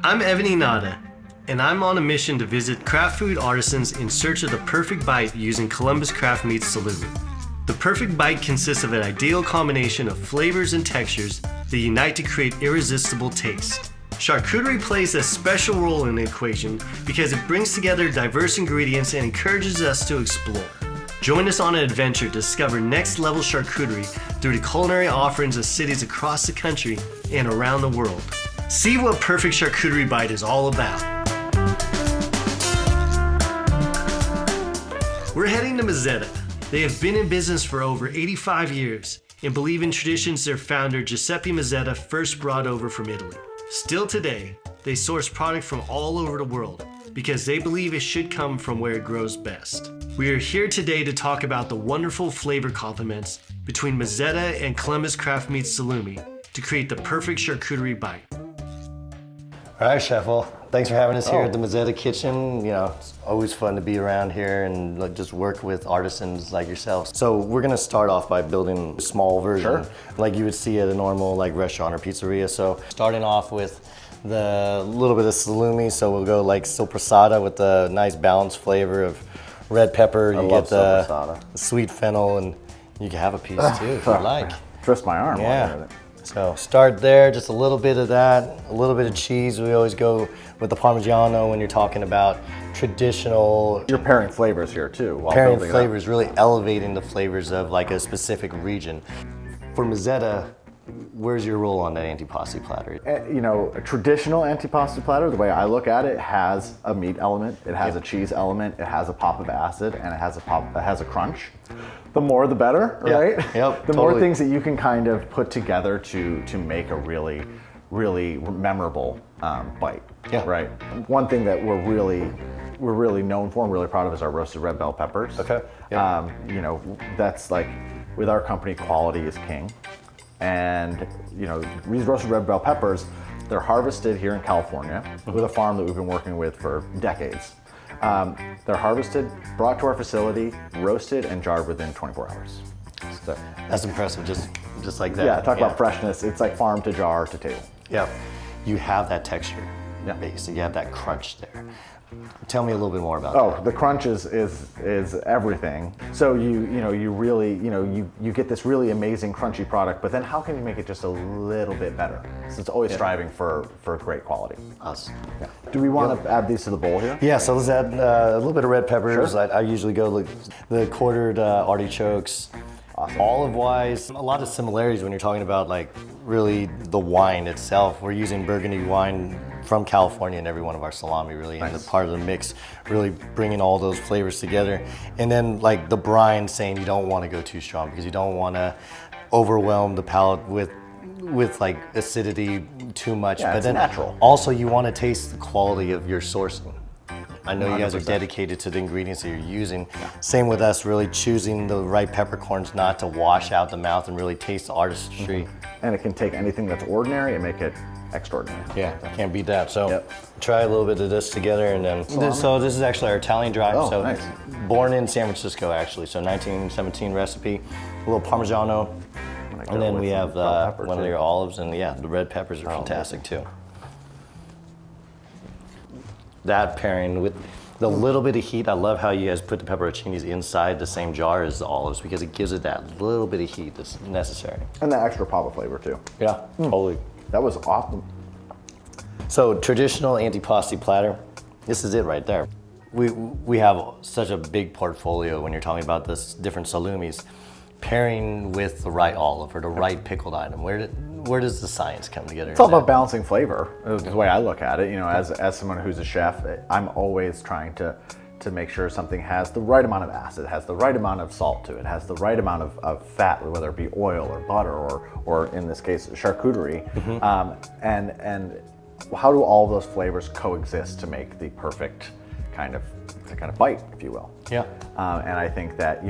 I'm Evan Inada, and I'm on a mission to visit craft food artisans in search of the perfect bite using Columbus Craft Meats salumi. The perfect bite consists of an ideal combination of flavors and textures that unite to create irresistible taste. Charcuterie plays a special role in the equation because it brings together diverse ingredients and encourages us to explore. Join us on an adventure to discover next-level charcuterie through the culinary offerings of cities across the country and around the world. See what perfect charcuterie bite is all about. We're heading to Mezzetta. They have been in business for over 85 years and believe in traditions their founder Giuseppe Mezzetta first brought over from Italy. Still today, they source product from all over the world because they believe it should come from where it grows best. We are here today to talk about the wonderful flavor complements between Mezzetta and Columbus Craft Meats salumi to create the perfect charcuterie bite. All right, Chef. Well, thanks for having us here at the Mezzetta kitchen. You know, it's always fun to be around here and just work with artisans like yourself. So we're gonna start off by building a small version, like you would see at a normal restaurant or pizzeria. So starting off with the little bit of salumi. So we'll go like soppressata with the nice balanced flavor of red pepper. You get the sweet fennel, and you can have a piece too if you like. Twist my arm. Yeah. So start there, just a little bit of that, a little bit of cheese. We always go with the Parmigiano when you're talking about traditional. You're pairing flavors here too. Pairing flavors, really elevating the flavors of like a specific region. For Mezzetta, where's your role on that antipasti platter? You know, a traditional antipasti platter, the way I look at it, has a meat element, it has a cheese element, it has a pop of acid, and it has a crunch. The more the better, right? Yep, the more things that you can kind of put together to make a really memorable bite. Yeah. Right. One thing that we're really known for and really proud of is our roasted red bell peppers. Okay. Yep. You know, that's like, with our company, quality is king. And you know, these roasted red bell peppers, they're harvested here in California with a farm that we've been working with for decades. They're harvested, brought to our facility, roasted, and jarred within 24 hours. So, that's impressive, just like that. Yeah, talk about freshness. It's like farm to jar to table. Yeah, you have that texture. Yeah. Basically, you have that crunch there. Tell me a little bit more about that. Oh, the crunch is everything. So you really you get this really amazing crunchy product, but then how can you make it just a little bit better? So it's always striving for great quality. Us. Yeah. Do we want to add these to the bowl here? Yeah, so let's add a little bit of red peppers. Sure. I usually go like the quartered artichokes. Awesome. Olive-wise, a lot of similarities when you're talking about like really the wine itself. We're using Burgundy wine from California in every one of our salami, really, and the part of the mix, really bringing all those flavors together. And then like the brine, saying you don't want to go too strong because you don't want to overwhelm the palate with like acidity too much. Yeah, but it's then natural. Also you want to taste the quality of your sourcing. I know you guys are 100%. dedicated to the ingredients that you're using. Yeah. Same with us, really choosing the right peppercorns not to wash out the mouth and really taste the artistry. Mm-hmm. And it can take anything that's ordinary and make it extraordinary. Yeah, can't beat that. So try a little bit of this together, and then so this is actually our Italian dry. Oh, so nice. Born in San Francisco, actually. So 1917 recipe, a little Parmigiano, and then we have one of your olives, and the red peppers are fantastic too. That pairing with the little bit of heat, I love how you guys put the pepperoncinis inside the same jar as the olives because it gives it that little bit of heat that's necessary. And that extra pop of flavor too. Yeah, totally. That was awesome. So traditional antipasti platter, this is it right there. We have such a big portfolio when you're talking about this different salumis. Pairing with the right olive or the right pickled item, where does the science come together? It's all about balancing flavor, is the way I look at it. You know, as someone who's a chef, I'm always trying to make sure something has the right amount of acid, has the right amount of salt to it, has the right amount of fat, whether it be oil or butter or in this case charcuterie. And how do all of those flavors coexist to make the perfect kind of bite, if you will? Yeah. And I think that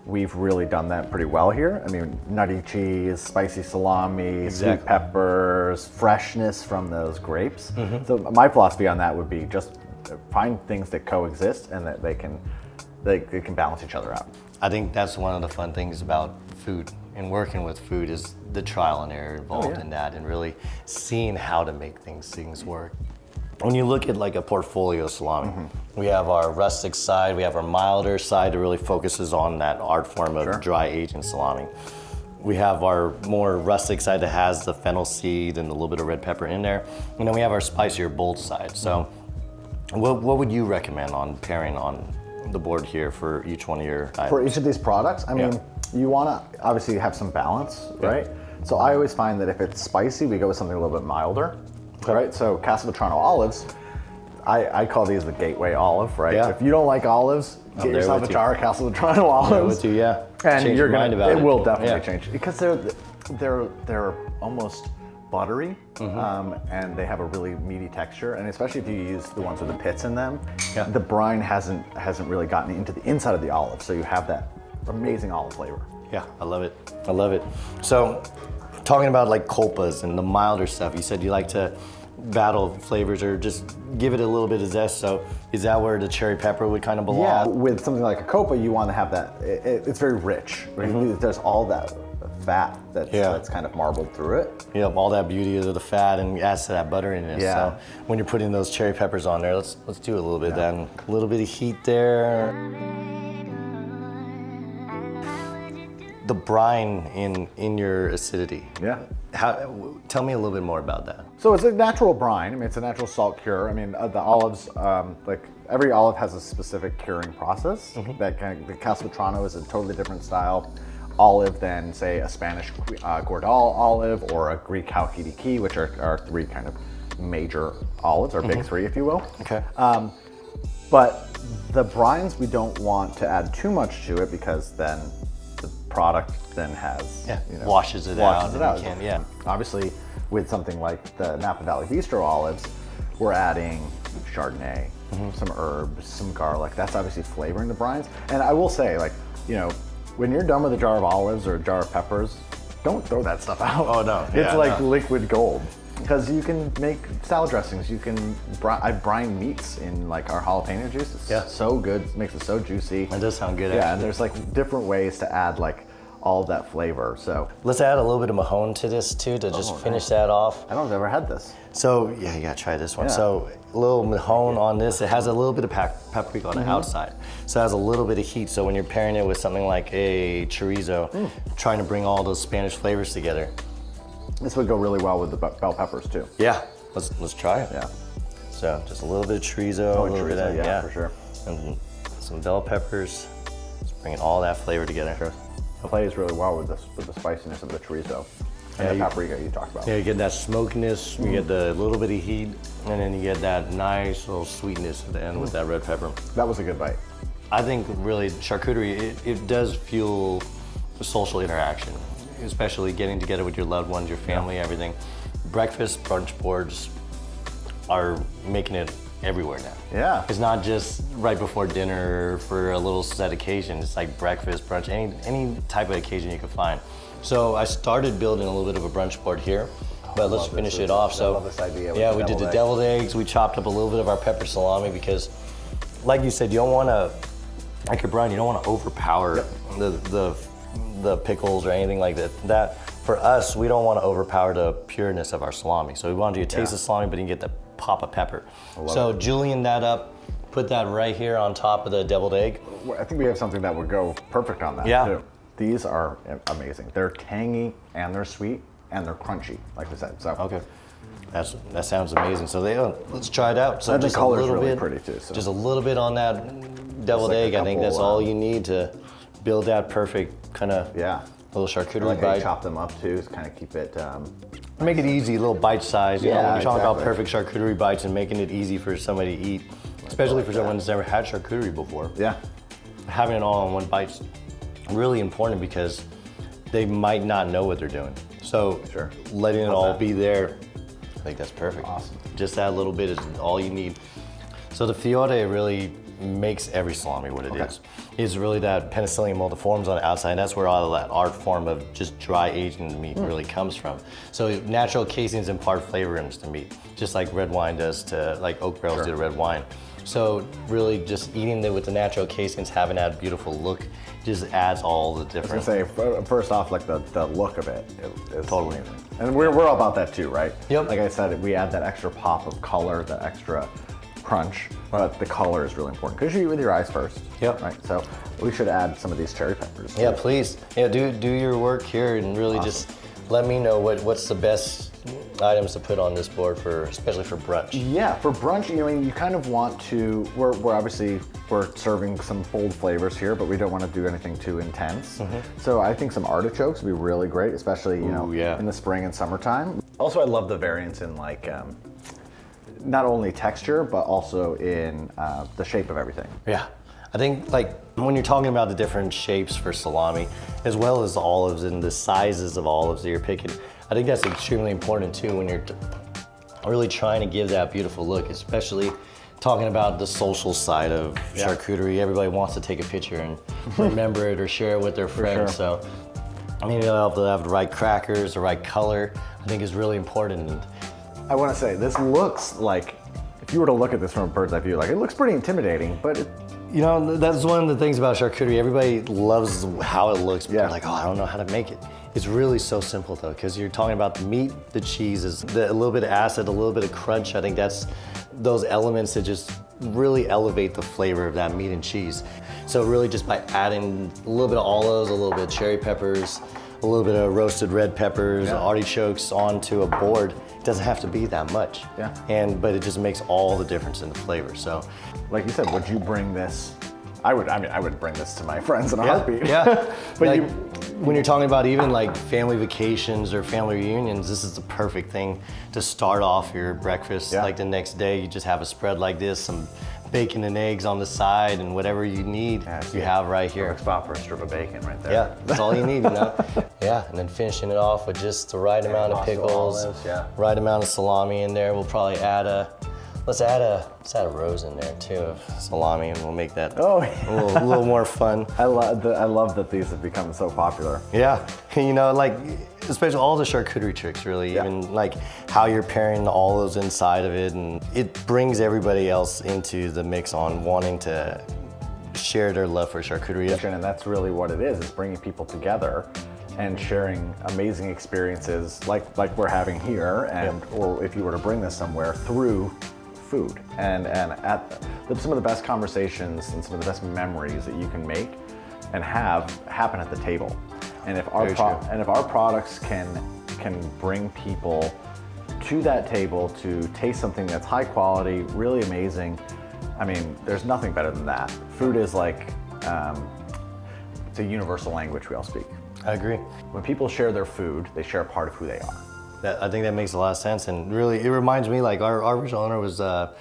we've really done that pretty well here. I mean, nutty cheese, spicy salami, sweet peppers, freshness from those grapes. So my philosophy on that would be just find things that coexist and that they can balance each other out. I think that's one of the fun things about food and working with food is the trial and error involved in that, and really seeing how to make things work. when you look at like a portfolio salami, we have our rustic side, we have our milder side that really focuses on that art form of dry aging salami. We have our more rustic side that has the fennel seed and a little bit of red pepper in there. And then we have our spicier, bold side. So what would you recommend on pairing on the board here for each one of your items? For each of these products, I mean, you want to obviously have some balance, right? So I always find that if it's spicy, we go with something a little bit milder, right? So Castelvetrano olives, I call these the gateway olive, right? Yeah. So if you don't like olives, get yourself a jar of Castelvetrano olives. With you, yeah. And Change you're your mind gonna, about it it. will definitely change because they're almost buttery, and they have a really meaty texture. And especially if you use the ones with the pits in them, the brine hasn't really gotten into the inside of the olive, so you have that amazing olive flavor. Yeah, I love it. I love it. So, talking about like colpas and the milder stuff, you said you like to battle flavors or just give it a little bit of zest. So, is that where the cherry pepper would kind of belong? Yeah, with something like a copa, you want to have that. It's very rich. Right? There's all that fat that's kind of marbled through it. Yeah, all that beauty of the fat and adds to that butteriness. Yeah. So when you're putting those cherry peppers on there, let's do a little bit of that. A little bit of heat there. The brine in your acidity. Yeah. Tell me a little bit more about that. So it's a natural brine. I mean, it's a natural salt cure. I mean, the olives, like every olive has a specific curing process. The Castelvetrano is a totally different style olive than, say, a Spanish Gordal olive or a Greek Halkidiki, which are three kind of major olives, or big three, if you will. Okay. But the brines, we don't want to add too much to it because then the product then has, washes it out. You can, Obviously, with something like the Napa Valley Bistro olives, we're adding Chardonnay, some herbs, some garlic. That's obviously flavoring the brines. And I will say, like, when you're done with a jar of olives or a jar of peppers, don't throw that stuff out. Oh, no. It's liquid gold. Because you can make salad dressings. I brine meats in like our jalapeno juice. It's so good. It makes it so juicy. That does sound good, Yeah, actually. and there's like different ways to add like all of that flavor. So let's add a little bit of mahone to this too to just finish that off. I don't think I've ever had this. So yeah, you gotta try this one. Yeah. So a little mahone on this. It has a little bit of paprika on the outside. So it has a little bit of heat. So when you're pairing it with something like a chorizo, trying to bring all those Spanish flavors together. This would go really well with the bell peppers too. Yeah, let's try it. Yeah. So just a little bit of chorizo, a little bit of yeah, for sure. And some bell peppers. Just bringing all that flavor together. Sure. It plays really well with the spiciness of the chorizo and the paprika you talked about. Yeah, you get that smokiness, you get the little bit of heat, and then you get that nice little sweetness at the end with that red pepper. That was a good bite. I think really charcuterie, it does fuel the social interaction, especially getting together with your loved ones, your family, everything. Breakfast, brunch boards are making it everywhere now. Yeah. It's not just right before dinner for a little set occasion. It's like breakfast, brunch, any type of occasion you can find. So I started building a little bit of a brunch board here, but let's finish it off. So I love this idea. Yeah, we did the deviled eggs. We chopped up a little bit of our pepper salami because, like you said, you don't want to, like your brine, you don't want to overpower the pickles or anything like that. For us, we don't want to overpower the pureness of our salami. So we want to do a taste of salami, but you get the pop of pepper. So julienne that up, put that right here on top of the deviled egg. I think we have something that would go perfect on that too. These are amazing. They're tangy and they're sweet and they're crunchy, like I said. So okay, that sounds amazing. So let's try it out. So and just the color's a little really bit, pretty too. So. Just a little bit on that deviled egg. I think that's all you need to build that perfect kind of little charcuterie bite. Chop them up too, to kind of keep it. Make it easy, a little bite size. You know, when you're talking about exactly. perfect charcuterie bites and making it easy for somebody to eat, especially for someone that's never had charcuterie before. Yeah. Having it all in one bite's really important because they might not know what they're doing. So letting it all be there, I think that's perfect. Awesome. Just that little bit is all you need. So the fiore really makes every salami what it is. It's really that penicillium multiformes on the outside, and that's where all of that art form of just dry aging the meat really comes from. So natural casings impart flavorings to meat, just like red wine does to, like oak barrels do to red wine. So really just eating it with the natural casings, having that beautiful look, just adds all the I different. was gonna say, first off, like the look of it is Totally. amazing. And we're all about that too, right? Yep. Like I said, we add that extra pop of color, that extra crunch, but the color is really important because you eat with your eyes first. Yep. Right. So we should add some of these cherry peppers. Yeah, please. Yeah, do your work here and really just let me know what's the best items to put on this board for, especially for brunch. Yeah, for brunch, you kind of want to. We're obviously serving some bold flavors here, but we don't want to do anything too intense. So I think some artichokes would be really great, especially in the spring and summertime. Also, I love the variance in like not only texture but also in the shape of everything. Yeah. I think like when you're talking about the different shapes for salami, as well as olives and the sizes of olives that you're picking, I think that's extremely important too when you're really trying to give that beautiful look, especially talking about the social side of charcuterie. Everybody wants to take a picture and remember it or share it with their friends. Sure. So I mean, you have to have the right crackers, the right color, I think is really important. And I want to say, this looks like, if you were to look at this from a bird's eye view, like it looks pretty intimidating, but you know, that's one of the things about charcuterie. Everybody loves how it looks, but they're like, oh, I don't know how to make it. It's really so simple though, because you're talking about the meat, the cheeses, a little bit of acid, a little bit of crunch. I think that's those elements that just really elevate the flavor of that meat and cheese. So really just by adding a little bit of olives, a little bit of cherry peppers, a little bit of roasted red peppers, artichokes onto a board, it doesn't have to be that much. But it just makes all the difference in the flavor. So, like you said, would you bring this? I would bring this to my friends in a heartbeat. Yeah. But like, when you're talking about even like family vacations or family reunions, this is the perfect thing to start off your breakfast. Like the next day, you just have a spread like this, some bacon and eggs on the side, and whatever you need, you have right here. Perfect spot for a strip of bacon right there. Yeah, that's all you need, you know? Yeah, and then finishing it off with just the right amount of pickles, right amount of salami in there. We'll probably add let's add a rose in there too of salami, and we'll make that a little more fun. I love that these have become so popular. Yeah, you know, like especially all the charcuterie tricks, really, even like how you're pairing the olives inside of it, and it brings everybody else into the mix on wanting to share their love for charcuterie. And that's really what it is bringing people together and sharing amazing experiences like we're having here, and or if you were to bring this somewhere, through food. And some of the best conversations and some of the best memories that you can make and have happen at the table. And if our products can bring people to that table to taste something that's high quality, really amazing, I mean, there's nothing better than that. Food is like, it's a universal language we all speak. I agree. When people share their food, they share a part of who they are. I think that makes a lot of sense, and really, it reminds me, like our original owner was a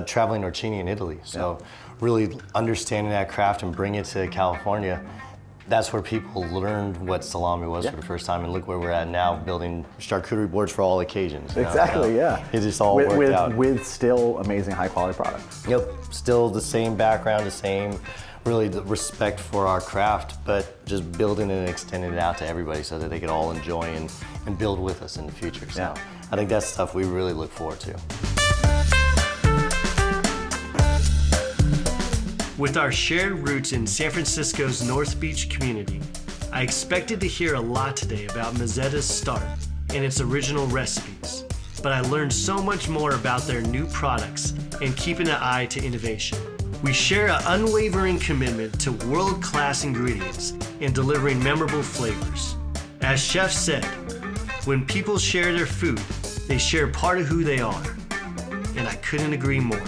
traveling Norcini in Italy, so really understanding that craft and bringing it to California, that's where people learned what salami was for the first time, and look where we're at now, building charcuterie boards for all occasions. Exactly, yeah. It just all worked out. With still amazing high quality products. Yep, still the same background, the same really the respect for our craft, but just building it and extending it out to everybody so that they could all enjoy and build with us in the future. So I think that's stuff we really look forward to. With our shared roots in San Francisco's North Beach community, I expected to hear a lot today about Mezzetta's start and its original recipes, but I learned so much more about their new products and keeping an eye to innovation. We share an unwavering commitment to world-class ingredients and delivering memorable flavors. As Chef said, when people share their food, they share part of who they are. And I couldn't agree more.